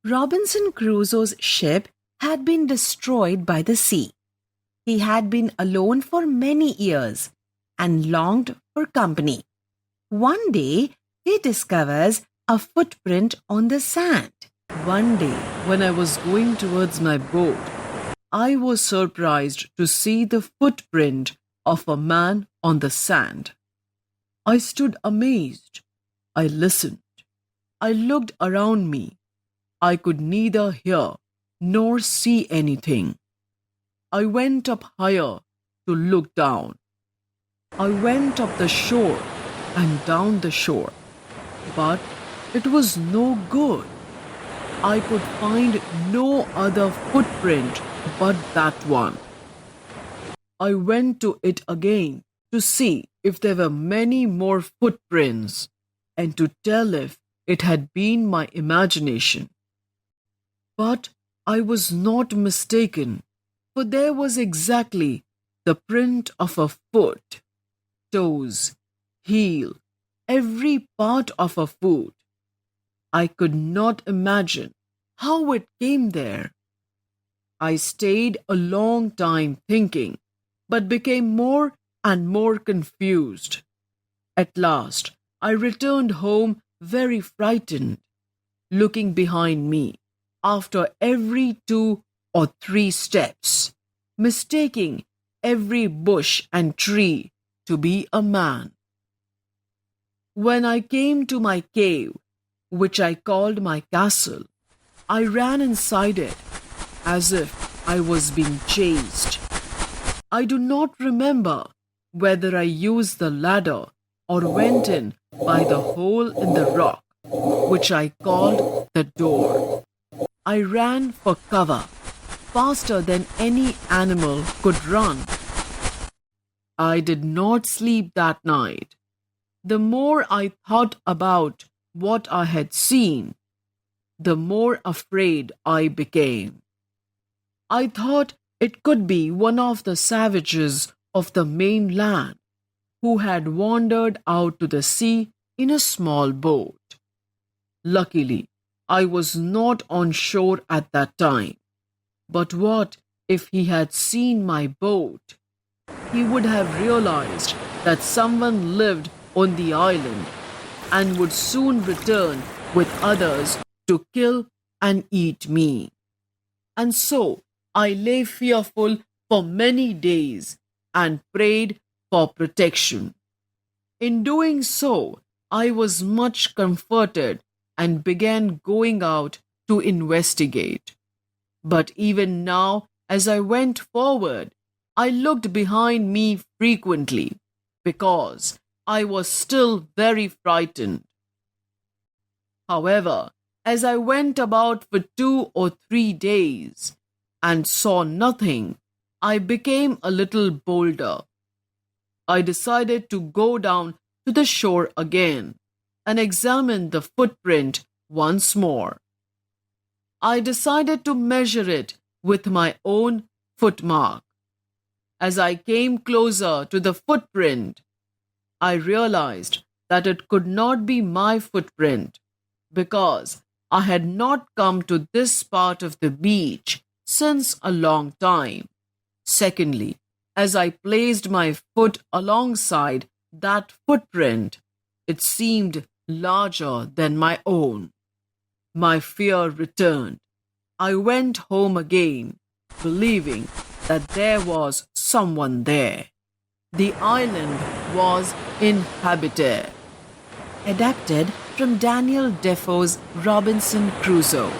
Robinson Crusoe's ship had been destroyed by the sea. He had been alone for many years and longed for company. One day, he discovers a footprint on the sand. One day, when I was going towards my boat, I was surprised to see the footprint of a man on the sand. I stood amazed. I listened. I looked around me. I could neither hear nor see anything. I went up higher to look down. I went up the shore and down the shore, but it was no good. I could find no other footprint but that one. I went to it again to see if there were many more footprints and to tell if it had been my imagination. But I was not mistaken, for there was exactly the print of a foot, toes, heel, every part of a foot. I could not imagine how it came there. I stayed a long time thinking, but became more and more confused. At last, I returned home very frightened, looking behind me after every 2 or 3 steps, mistaking every bush and tree to be a man. When I came to my cave, which I called my castle, I ran inside it as if I was being chased. I do not remember whether I used the ladder or went in by the hole in the rock, which I called the door. I ran for cover, faster than any animal could run. I did not sleep that night. The more I thought about what I had seen, the more afraid I became. I thought it could be one of the savages of the mainland who had wandered out to the sea in a small boat. Luckily, I was not on shore at that time. But what if he had seen my boat? He would have realized that someone lived on the island and would soon return with others to kill and eat me. And so I lay fearful for many days and prayed for protection. In doing so, I was much comforted and began going out to investigate. But even now, as I went forward, I looked behind me frequently because I was still very frightened. However, as I went about for 2 or 3 days and saw nothing, I became a little bolder. I decided to go down to the shore again and examine the footprint once more. I decided to measure it with my own footmark. As I came closer to the footprint, I realized that it could not be my footprint because I had not come to this part of the beach since a long time. Secondly, as I placed my foot alongside that footprint, it seemed larger than my own. My fear returned. I went home again, believing that there was someone there. The island was inhabited. Adapted from Daniel Defoe's Robinson Crusoe.